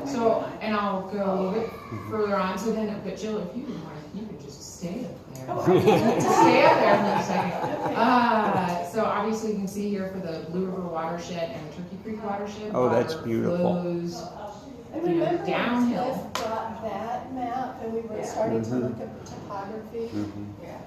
So, and I'll go a little bit further on, so then, but Jill, if you would want, you could just stay up there. Stay up there for a second. So obviously you can see here for the Blue River watershed and the Turkey Creek watershed. Oh, that's water beautiful. Flows, And you know, remember downhill. when Cliff got that map and we were starting to look at topography? Yeah.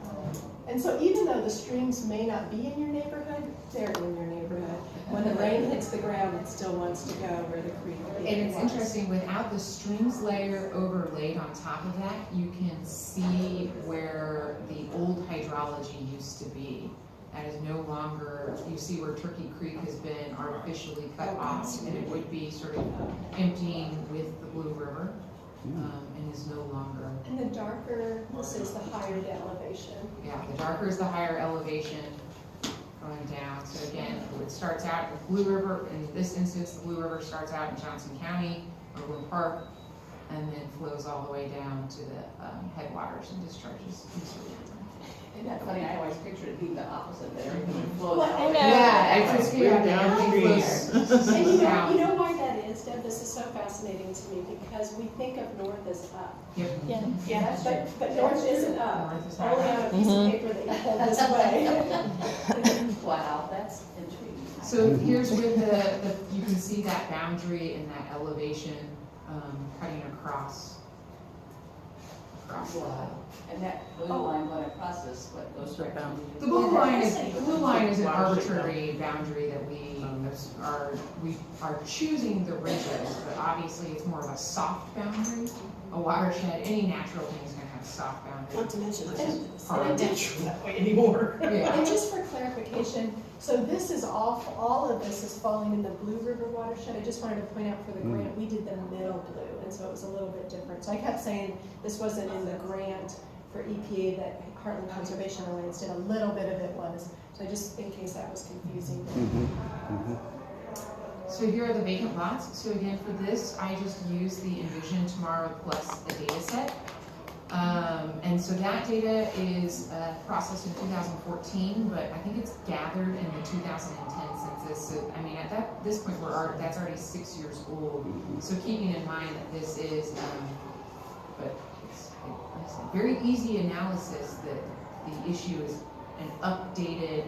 And so even though the streams may not be in your neighborhood, they're in your neighborhood. When the rain hits the ground, it still wants to go where the creek is. And it's interesting, without the streams layer overlaid on top of that, you can see where the old hydrology used to be. That is no longer, you see where Turkey Creek has been artificially cut off, and it would be sort of emptying with the Blue River, and is no longer. And the darker, this is the higher the elevation. Yeah, the darker is the higher elevation going down. So again, it starts out with Blue River. In this instance, the Blue River starts out in Johnson County, Overland Park, and then flows all the way down to the headwaters and discharges eastward. Isn't that funny? I always pictured it being the opposite, that everything would flow Well, down. I know. Yeah, it's just, everything flows And you down. know why that is, Deb? This is so fascinating to me because we think of north as up. Yep. Yeah, but north isn't up. North is Only on a piece of paper that you hold this way. Wow, that's intriguing. So here's with the you can see that boundary and that elevation cutting across Wow. And that blue line going across this, what goes direction? the blue line is an arbitrary boundary that we are choosing the ridges, but obviously it's more of a soft boundary. A watershed, any natural thing is going to have soft boundaries. Not to mention, it's Hard. not natural that way anymore. Yeah. And just for clarification, so this is all of this is falling in the Blue River watershed. I just wanted to point out for the grant, we did the middle blue, and so it was a little bit different. So I kept saying this wasn't in the grant for EPA that Heartland Conservation Alliance did. A little bit of it was. So just in case that was confusing. So here are the vacant lots. So again, for this, I just used the Envision Tomorrow plus a data set. And so that data is processed in 2014, but I think it's gathered in the 2010 census. So, I mean, at this point, that's already 6 years old. So keeping in mind that this is, but it's a very easy analysis that the issue is an updated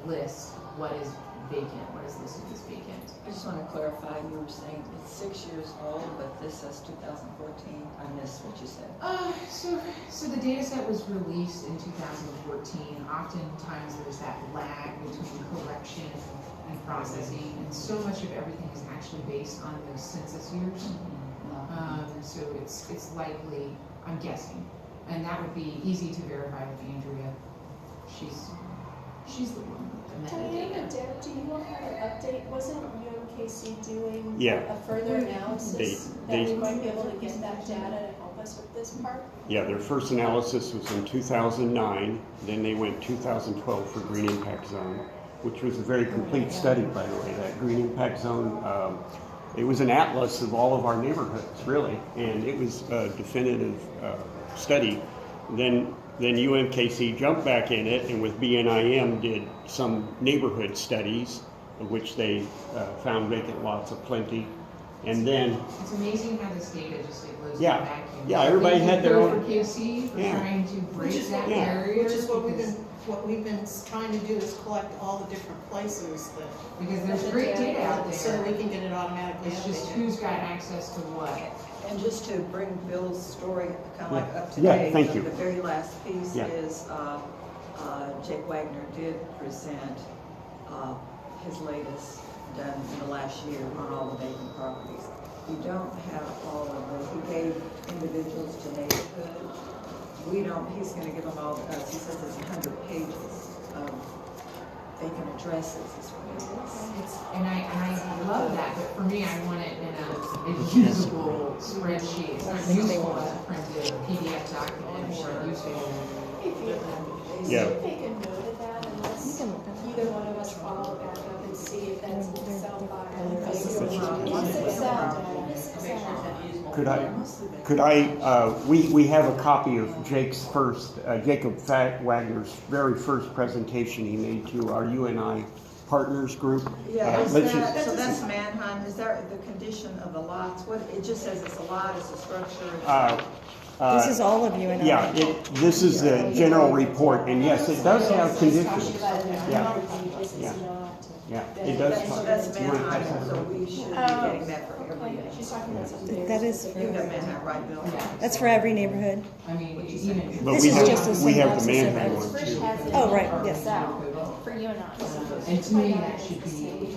list. What is vacant? What is listed as vacant? I just want to clarify, you were saying it's 6 years old, but this says 2014. I missed what you said. So the data set was released in 2014. Oftentimes there's that lag between collection and processing, and so much of everything is actually based on those census years. So it's likely, I'm guessing, and that would be easy to verify with Andrea. She's the one with the Diana, metadata. Deb, do you know how to update? Wasn't UMKC doing Yeah. a further analysis They- that we might be able to get that data to help us with this part? Yeah, their first analysis was in 2009, then they went 2012 for Green Impact Zone, which was a very complete study, by the way. That Green Impact Zone, it was an atlas of all of our neighborhoods, really, and it was a definitive study. Then UMKC jumped back in it, and with BNIM did some neighborhood studies, of which they found vacant lots aplenty. And then, It's amazing how this data just like goes Yeah. back. Yeah, everybody had their own- For KC, for Yeah. trying to break that yeah. barrier. Which is what we've been trying to do is collect all the different places Because there's great data out so that we there. can get it automatically It's just updated. who's got access to what. And just to bring Bill's story kind of like up to Yeah, date, thank you. the very last piece Yeah. is Jake Wagner did present his latest done in the last year on all the vacant properties. We don't have all of those. He gave individuals to neighborhood. We don't, he's going to give them all to us. He says it's 100 pages of vacant addresses is what it is. And I love that, but for me, I want it in a usable spreadsheet. It's not useful as a printed PDF document or useful. If you Yeah. make a note of that, and let's either one of us follow back up and see if that's an Excel file. It's Excel data. It's Excel. we have a copy of Jake's Jacob Wagner's very first presentation he made to our UNI partners group. Yeah, let's so that's Mannheim, is is there the condition of the lots? What, it just says it's a lot, it's a structure. This is all of you and Yeah, this is the general report, and yes, it does have conditions. Yeah, yeah, it does. So that's You wanna pass Manheim, that so around? we should be getting that for every. Okay, she's talking about something. That is, You have Manheim, right, Bill? that's for every neighborhood. I mean, even. But This we is have, just a we have the synopsis of Manheim it. one First too. has it Oh, right, in yes. South for you and I. And to me, that should be,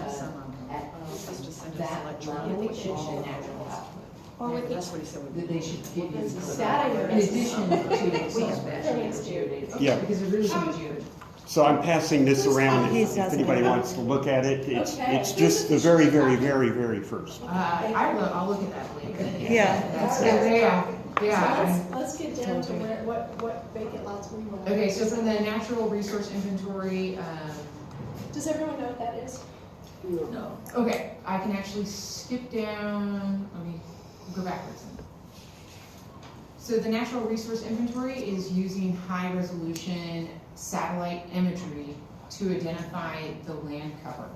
at Supposed to send us that electronic. level, it should be a natural output. Or with That's what he said. That they should give you, That I know. in addition to the We have that. self-geodated. Yeah. Because it really is geodated. So I'm passing this around, He if doesn't anybody have it. wants to look at it, Okay. it's just the very, very, very, very first. I'll look at that later. Yeah. That's, Okay. yeah, So yeah. let's get down to where, what vacant lots we want. Okay, so from the natural resource inventory, Does everyone know what that is? No. okay, I can actually skip down, let me go backwards. So the natural resource inventory is using high resolution satellite imagery to identify the land cover.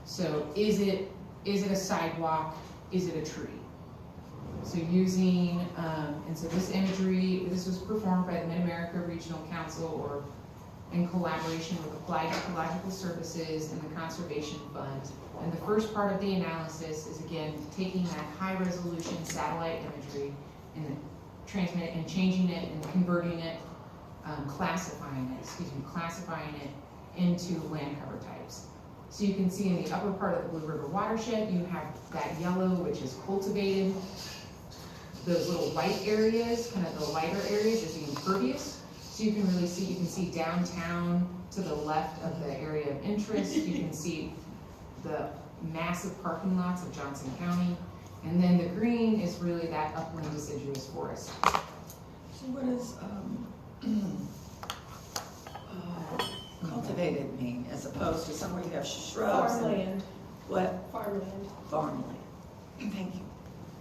So is it a sidewalk? Is it a tree? So using, and so this imagery, this was performed by the Mid-America Regional Council or in collaboration with Applied Ecological Services and the Conservation Fund. And the first part of the analysis is again, taking that high resolution satellite imagery and then transmit and changing it and converting it, classifying it into land cover types. So you can see in the upper part of the Blue River watershed, you have that yellow, which is cultivated. Those little white areas, kind of the lighter areas, is the impervious. So you can really see, you can see downtown to the left of the area of interest. You can see the massive parking lots of Johnson County. And then the green is really that upland deciduous forest. So what does, cultivated mean, as opposed to somewhere you have shrubs? and- Farmland, What? farmland. Farmland. Thank you.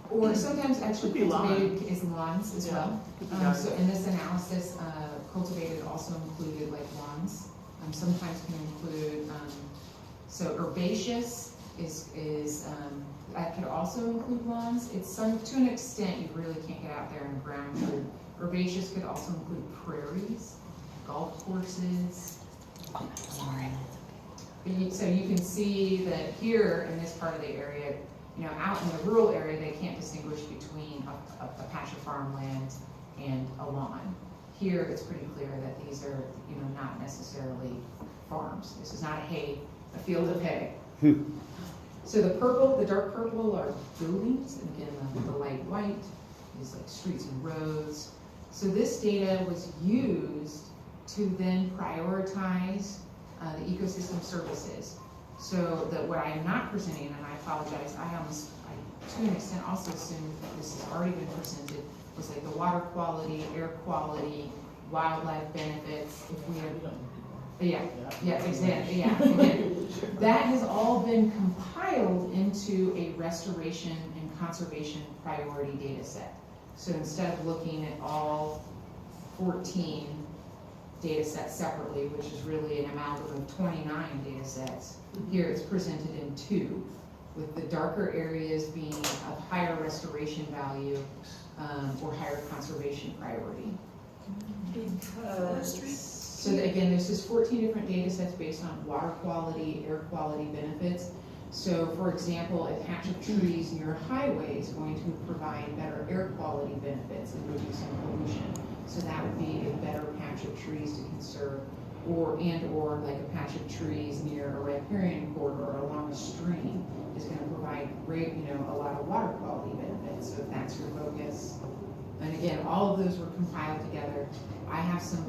Or sometimes actually Could be lawn. cultivated is lawns as well. Could be gardens. So in this analysis, cultivated also included like lawns. Sometimes can include, so herbaceous is that could also include lawns. It's to an extent, you really can't get out there and ground fruit. Herbaceous could also include prairies, golf courses. Sorry. So you can see that here in this part of the area, you know, out in the rural area, they can't distinguish between a patch of farmland and a lawn. Here, it's pretty clear that these are, you know, not necessarily farms. This is not a field of hay. So the purple, the dark purple are buildings, and again, the light white is like streets and roads. So this data was used to then prioritize the ecosystem services. So that what I am not presenting, and I apologize, I to an extent also assumed that this has already been presented, was like the water quality, air quality, wildlife benefits. If we have, exactly, again. That has all been compiled into a restoration and conservation priority data set. So instead of looking at all 14 data sets separately, which is really an amalgam of 29 data sets, here it's presented in 2, with the darker areas being of higher restoration value or higher conservation priority. So that, again, there's just 14 different data sets based on water quality, air quality benefits. So for example, a patch of trees near a highway is going to provide better air quality benefits and reducing pollution. So that would be a better patch of trees to conserve, or like a patch of trees near a riparian corridor along a stream is going to provide great, you know, a lot of water quality benefits. So if that's your focus, and again, all of those were compiled together. I have some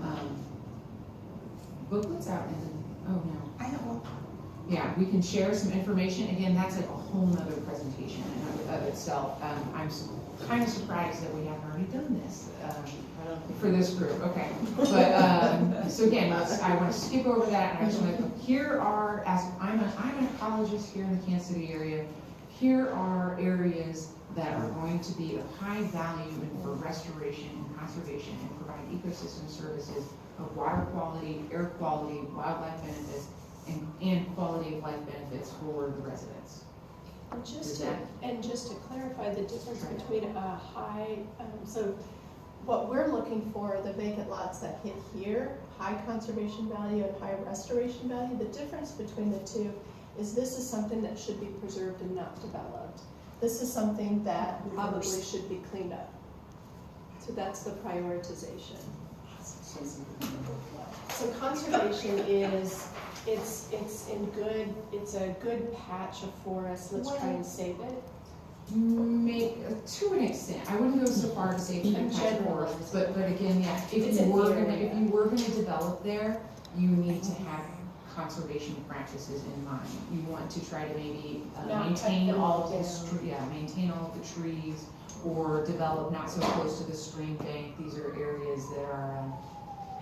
booklets out in the, oh no. I have one. Yeah, we can share some information. Again, that's like a whole nother presentation in of itself. I'm kind of surprised that we haven't already done this for this group. Okay, but so again, I want to skip over that, and I just want to. Here are, as I'm an ecologist here in the Kansas City area. Here are areas that are going to be of high value and for restoration and conservation and provide ecosystem services of water quality, air quality, wildlife benefits, and quality of life benefits for the residents. And just Is to, that- and just to clarify the difference between a high, so what we're looking for, the vacant lots that hit here, high conservation value and high restoration value, the difference between the two is this is something that should be preserved and not developed. This is something that probably should be cleaned up. So that's the prioritization. So conservation is, it's a good patch of forest, let's try and save it. To an extent, I wouldn't go so far to say it's In patch general. forest, but again, yeah, It's if an you were area. gonna develop there, you need to have conservation practices in mind. You want to try to maybe Not maintain cut them all all of the down. maintain all of the trees, or develop not so close to the stream bank. These are areas that are,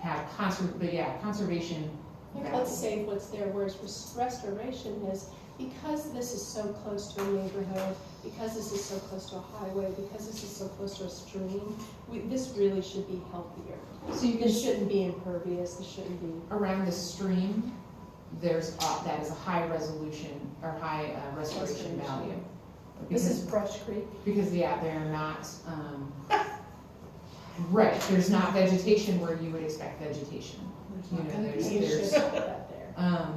have conservation Let's value. save what's there, whereas restoration is, because this is so close to a neighborhood, because this is so close to a highway, because this is so close to a stream, this really should be healthier. So you can This shouldn't be impervious, this shouldn't be. around the stream, there's, that is a high resolution, or high restoration value. This Because- is Brush Creek. Because, they're not, right, there's not vegetation where you would expect vegetation. You know, there's, That there.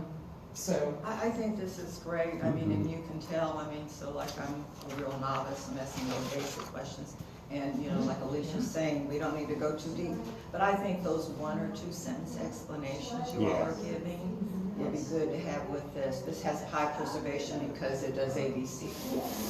so, I think this is great, I mean, and you can tell, I mean, so like I'm a real novice, I'm asking those basic questions. And, you know, like Alicia's saying, we don't need to go too deep, but I think those 1 or 2 sentence explanations you all are giving would be good to have with this. This has high preservation because it does ABC.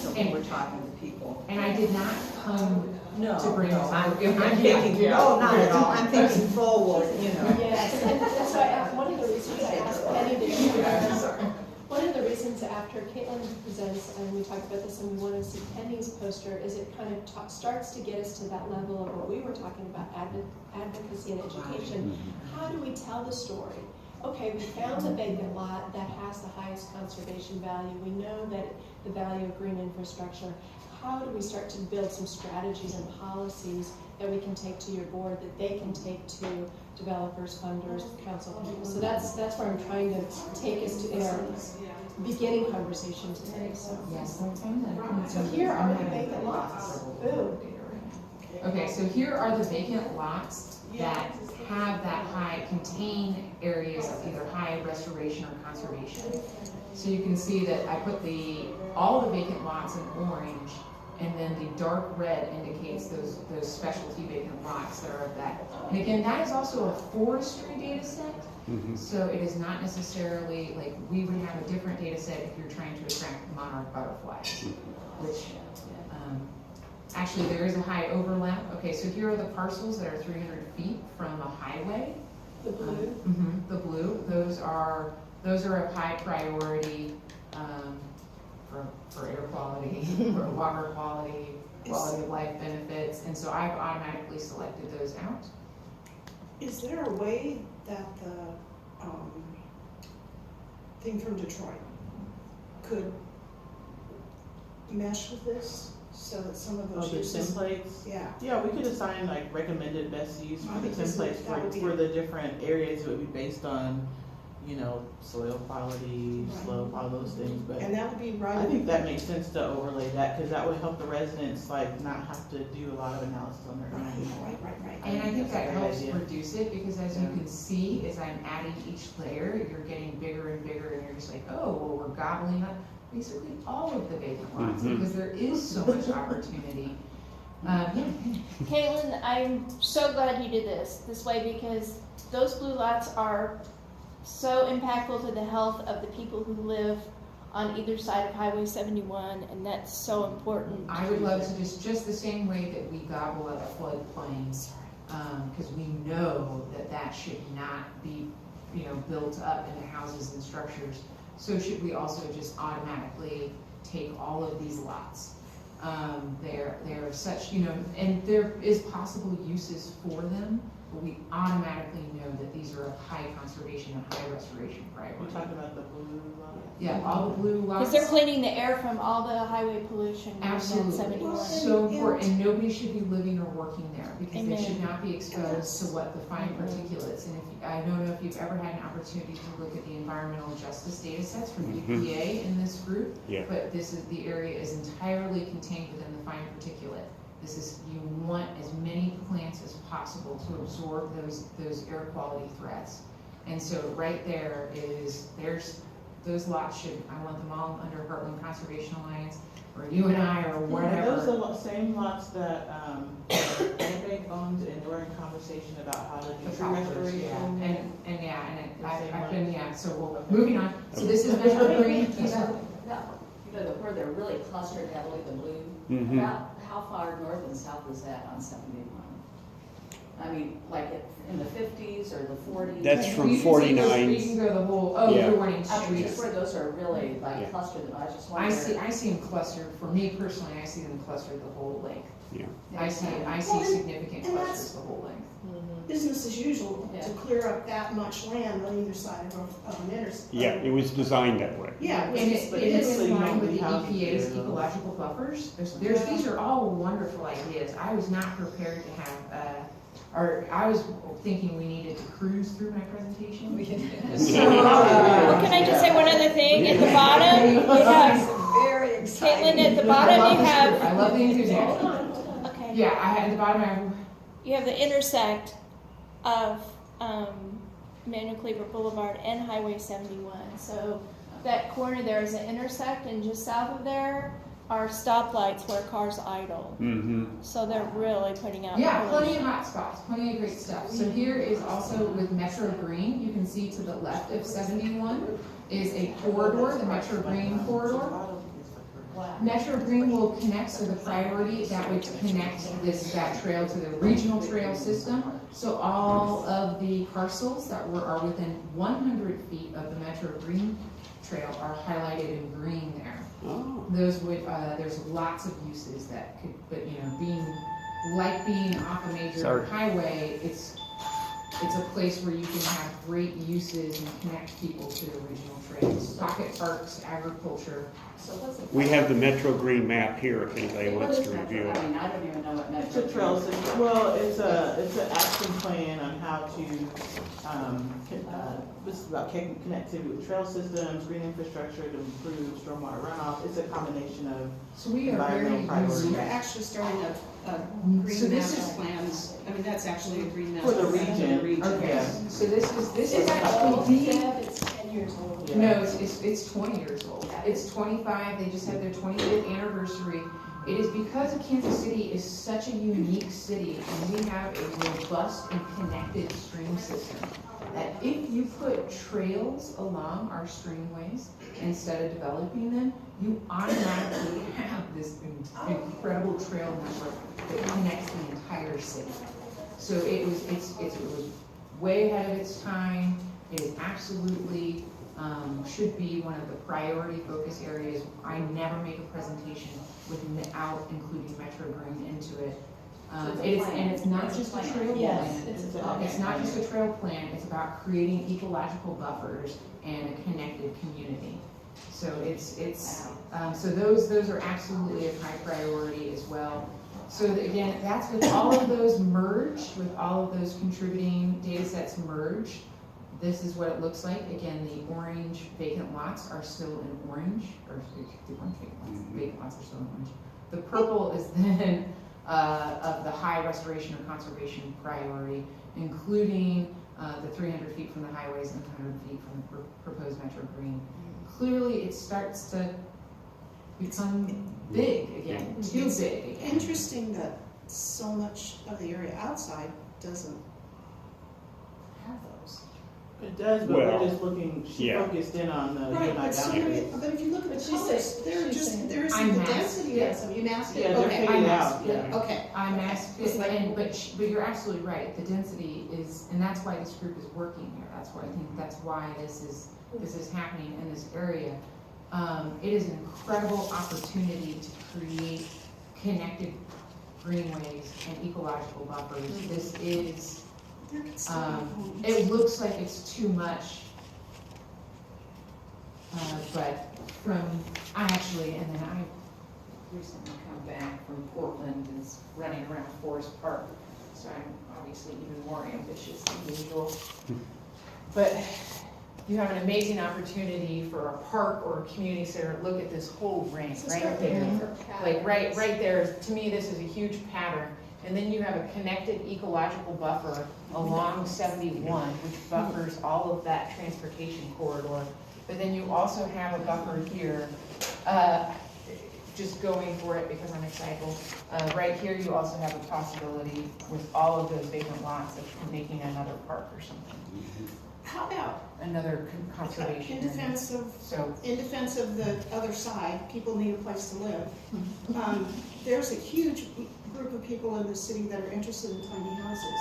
So when we're talking to people. and I did not come No, to bring no, this I'm up. thinking, no, not at all, I'm thinking forward, you know. Yes, and that's why, one of the reasons I asked Penny to do that, Sorry. one of the reasons after Caitlin presents, and we talked about this and we want to see Penny's poster, is it kind of starts to get us to that level of what we were talking about, advocacy and education. How do we tell the story? Okay, we found the vacant lot that has the highest conservation value. We know that the value of green infrastructure. How do we start to build some strategies and policies that we can take to your board, that they can take to developers, funders, council people? So that's where I'm trying to take us to in our beginning conversation today, so. Yes. So here are the vacant lots. Boom. Okay, so here are the vacant lots that have that contain areas of either high restoration or conservation. So you can see that I put all the vacant lots in orange, and then the dark red indicates those specialty vacant lots that are of that. And again, that is also a forestry data set. So it is not necessarily, like, we would have a different data set if you're trying to attract monarch butterflies, which, actually there is a high overlap. Okay, so here are the parcels that are 300 feet from a highway. The blue. The blue, those are of high priority, for air quality, for water quality, quality of life benefits, and so I've automatically selected those out. Is there a way that the thing from Detroit could mesh with this so that some of Oh, those the uses? templates? Yeah. Yeah, we could assign like recommended best use for I the think this templates that would be- for the different areas. It would be based on, you know, soil quality, Right. slope, all those things, but And that would be right. I think that makes sense to overlay that, cause that would help the residents like not have to do a lot of analysis on their own. Right. And I think that That's a great helps idea. reduce it, because as you Yeah. can see, as I'm adding each layer, you're getting bigger and bigger, and you're just like, oh, well, we're gobbling up basically all of the vacant lots, because there is so much opportunity. Caitlin, I'm so glad you did this way, because those blue lots are so impactful to the health of the people who live on either side of Highway 71, and that's so important. I would love to just the same way that we gobble up floodplains, because we know that should not be, built up into houses and structures. So should we also just automatically take all of these lots? They're such, and there is possible uses for them. but we automatically know that these are of high conservation and high restoration We priority. talked about the blue lot. Yeah, all the blue lots. Because they're cleaning the air from all the highway pollution in Absolutely. 71. So important, and nobody should be living or working there, because they Amen. should not be exposed to what the fine particulates. And if, I don't know if you've ever had an opportunity to look at the environmental justice data sets from EPA in this group, Yeah. but the area is entirely contained within the fine particulate. This is, you want as many plants as possible to absorb those air quality threats. And so right there is, those lots should, I want them all under Heartland Conservation Alliance, or you and I, or Are whatever. those the same lots that, Bank owns, and we're in conversation about how to do The tree properties, restoration? yeah, and The same I've one? been, so moving on. So this is Metro Green. Where they're really clustered heavily, the blue, Mhm. about how far north and south is that on 71? I mean, like in the 50s or the 40s? That's from You can 49. You can go the whole, Yeah. you're wanting I mean, just streets. where those are really Yeah. like clustered, I just I wonder. see them clustered, for me personally, I see them clustered the whole length. Yeah. I see Well, significant and clusters the whole length. Business as usual Yeah. to clear up that much land on either side of an intersection. Yeah, it was designed that way. Yeah, And it it is so in you line don't with the leave houses EPA's there, though. ecological buffers. These are all wonderful ideas. I was not prepared to have, or I was thinking we needed to cruise through my presentation. Well, can I just say one other thing? At the bottom, you have, Very exciting. Caitlin, at the I bottom love you the script. have, I love the enthusiasm. okay, Yeah, at the bottom I have, you have the intersect of Manuel Cleaver Boulevard and Highway 71. So that corner there is an intersect, and just south of there are stoplights where cars idle. Mm-hmm. So they're really putting out. yeah, plenty pollution. of hot spots, plenty of great stuff. So here is also with Metro Green, you can see to the left of 71 is a corridor, the Metro Green corridor. Metro Green will connect, so the priority, that would connect that trail to the regional trail system. So all of the parcels that are within 100 feet of the Metro Green trail are highlighted in green there. Oh. Those would, there's lots of uses that could, but being off a major Sorry. highway, it's a place where you can have great uses and connect people to the regional trails, pocket parks, agriculture. So what's it? We have the Metro Green map here if anybody What wants is to Metro? review it. I mean, I don't even know what It's Metro. a trail system, well, it's an action plan on how to, this is about connectivity with trail systems, green infrastructure to improve stormwater runoff. It's a combination of So we are very environmental priorities. We're actually starting a So green this master is- plans. I mean, that's actually a green For master the plan for the region. Okay, Yeah. so this is Is that actually old, the, Deb? It's 10 years old. Yeah. no, it's 20 years old. It's 25, they just had their 25th anniversary. It is because Kansas City is such a unique city, and we have a robust and connected stream system, that if you put trails along our streamways instead of developing them, you automatically have this incredible trail network that connects the entire city. So it was way ahead of its time. It is absolutely, should be one of the priority focus areas. I never make a presentation without including Metro Green into it. And it's not just a trail plan. It's not just a trail plan, it's about creating ecological buffers and a connected community. So so those are absolutely a high priority as well. So again, that's with all of those merged, with all of those contributing data sets merged, this is what it looks like. Again, the orange vacant lots are still in orange, or the orange vacant lots are still in orange. The purple is then of the high restoration or conservation priority, including the 300 feet from the highways and 100 feet from the proposed Metro Green. Clearly, it starts to become big again, too big again. Interesting that so much of the area outside doesn't have those. It does, but Well, we're just looking, she yeah. focused in on the Right, UNI but so boundaries. but if you look at But the she colors, said- there she's just, saying- there isn't I the masked density it. of them. You masked it? Yeah, they're Okay. faded masked out, it. yeah. Okay. I'm asked, It's like- but you're absolutely right, the density is, and that's why this group is working here, that's why I think that's why this is happening in this area. It is an incredible opportunity to create connected greenways and ecological buffers. This is There could still be homes. It looks like it's too much. But and then I recently come back from Portland and is running around Forest Park, so I'm obviously even more ambitious than usual. But you have an amazing opportunity for a park or a community center. Look at this whole ring So right start there. looking for Like patterns. right there, to me, this is a huge pattern. And then you have a connected ecological buffer along 71, which buffers all of that transportation corridor. But then you also have a buffer here, just going for it because I'm excited. Right here, you also have a possibility with all of those vacant lots of making another park or something, How about, another conservation. in defense of, So, the other side, people need a place to live. There's a huge group of people in the city that are interested in tiny houses,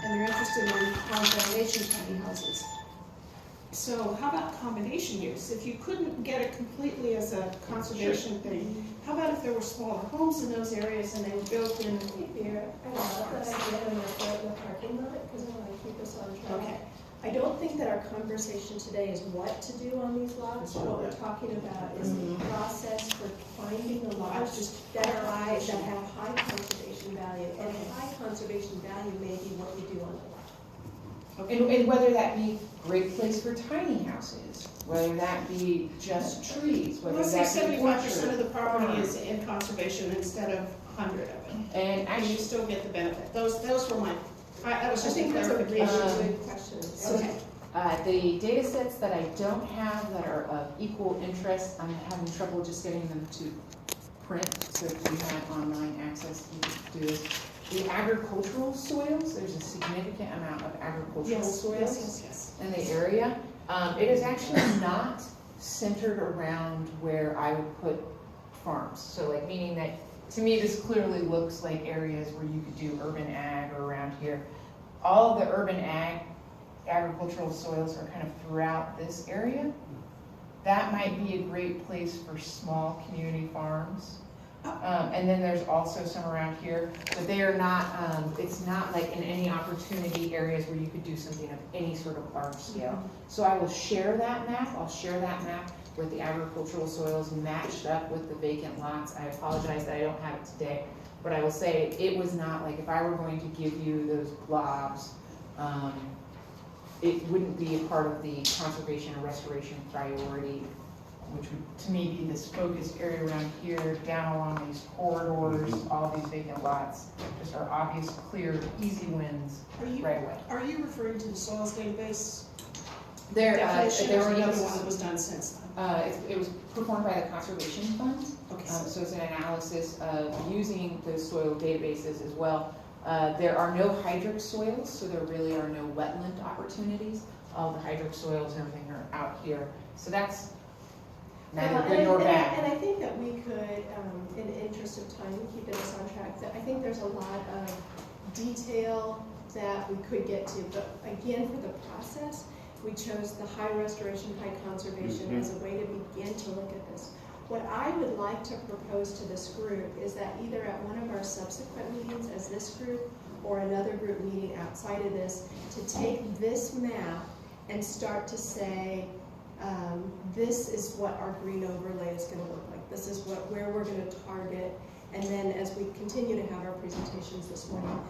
and they're interested in high foundation tiny houses. So how about combination use? If you couldn't get it completely as a conservation thing, how about if there were smaller homes in those areas and they were built in? Here, I love that idea in the parking lot, because I want to keep us on track. Okay. I don't think that our conversation today is what to do on these lots. What we're talking about is the process for finding the lots that have high conservation value. And high conservation value may be what we do on the lot. and whether that be great place for tiny houses, whether that be just trees, whether Let's say that be 75% of the orchard, property farm. is in conservation instead of 100 of it. And And actually, you still get the benefit. Those were my, that was I just a think that's a really clarification. good question. So Okay. the data sets that I don't have that are of equal interest, I'm having trouble just getting them to print, so if you had online access, you could do this. The agricultural soils, there's a significant amount of agricultural soils Yes. in the area. It is actually not centered around where I would put farms. So like, meaning that, to me, this clearly looks like areas where you could do urban ag or around here. All the urban agricultural soils are kind of throughout this area. That might be a great place for small community farms. And then there's also some around here, but they are not, it's not like in any opportunity areas where you could do something of any sort of large scale. So I will share that map. I'll share that map with the agricultural soils matched up with the vacant lots. I apologize that I don't have it today, but I will say it was not like, if I were going to give you those blobs, it wouldn't be a part of the conservation or restoration priority, which would, to me, be this focused area around here, down along these corridors, all these vacant lots, just are obvious, clear, easy wins right away. Are you referring to the soils database There definition or another is, one that was done since then? it was performed by the Conservation Fund, Okay. so it's an analysis of using those soil databases as well. There are no hydric soils, so there really are no wetland opportunities. All the hydric soils and everything are out here, so that's neither good nor bad. And I think that we could, in the interest of time, keeping us on track, that I think there's a lot of detail that we could get to, but again, for the process, we chose the high restoration, high conservation as a way to begin to look at this. What I would like to propose to this group is that either at one of our subsequent meetings as this group or another group meeting outside of this, to take this map and start to say, this is what our green overlay is going to look like. This is where we're going to target. And then as we continue to have our presentations this morning,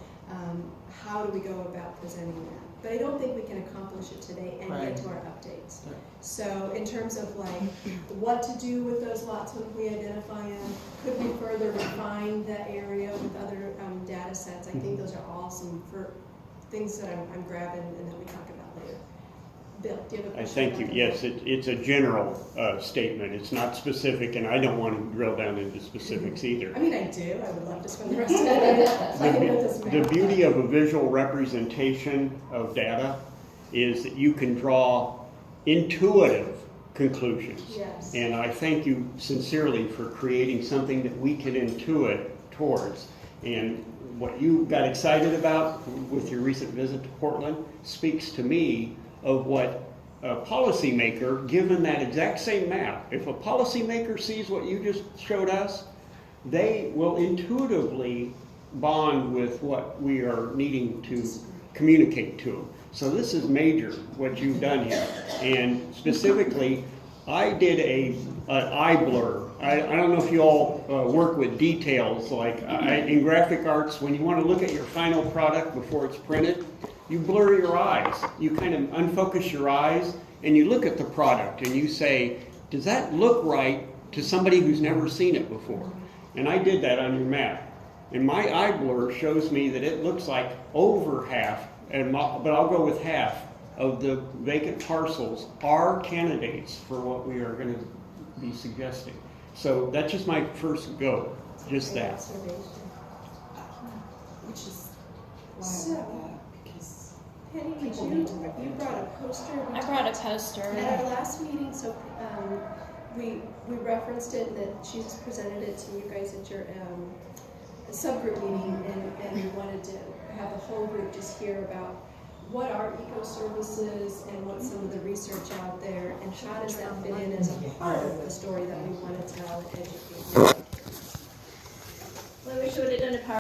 how do we go about presenting that? But I don't think we can accomplish it today and get to our updates. Right. So in terms of like what to do with those lots when we identify them, could we further refine that area with other data sets? I think those are all some things that I'm grabbing and that we talk about later. Bill, do you have a question? Thank you. Yes, it's a general statement. It's not specific, and I don't want to drill down into specifics either. I mean, I do. I would love to spend the rest of the day talking about this map. The beauty of a visual representation of data is that you can draw intuitive conclusions. Yes. And I thank you sincerely for creating something that we can intuit towards. And what you got excited about with your recent visit to Portland speaks to me of what a policymaker, given that exact same map, if a policymaker sees what you just showed us, they will intuitively bond with what we are needing to communicate to them. So this is major, what you've done here. And specifically, I did an eye blur. I don't know if you all work with details, like in graphic arts, when you want to look at your final product before it's printed, you blur your eyes. You kind of unfocus your eyes, and you look at the product, and you say, does that look right to somebody who's never seen it before? And I did that on your map. And my eye blur shows me that it looks like over half, but I'll go with half of the vacant parcels are candidates for what we are going to be suggesting. So that's just my first go, just that. Which is why I So- brought that, because Penny, did people need to look you at brought a poster? We I brought a poster. At our last meeting, so, we referenced it, that she just presented it to you guys at your, subgroup meeting, and we wanted to have the whole group just hear about what are eco-services and what's some of the research out there, and how does that fit in as a part of the story that we want to tell and educate. Well, I wish I would have done a